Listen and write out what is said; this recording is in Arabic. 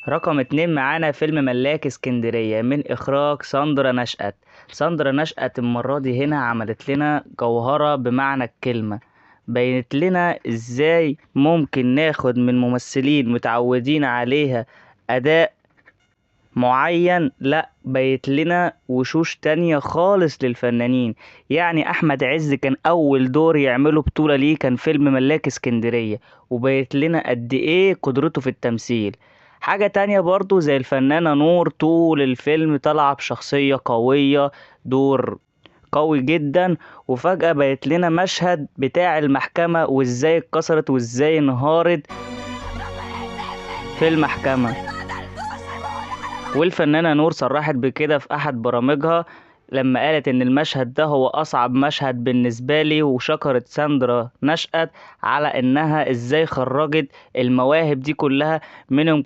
رقم 2 معانا فيلم ملاك اسكندرية من إخراج ساندرا نشأت. ساندرا نشأت المرة دي هنا عملت لنا جوهرة بمعنى الكلمة. بينت لنا ازاي ممكن ناخد من ممثلين متعودين عليها أداء معين، لا بيت لنا وشوش تانية خالص للفنانين. يعني أحمد عز كان أول دور يعمله بطولة ليه كان فيلم ملاك اسكندرية، وبيت لنا قد إيه قدرته في التمثيل. حاجة تانية برضو زي الفنانة نور، طول الفيلم طالعة بشخصية قوية، دور قوي جدا. وفجأة بيت لنا مشهد بتاع المحكمة وازاي اتكسرت وازاي انهارت في المحكمة. والفنانة نور صرحت بكده في أحد برامجها لما قالت إن المشهد ده هو أصعب مشهد بالنسبة لي، وشكرت ساندرا نشأت على إنها إزاي خرجت المواهب دي كلها منهم.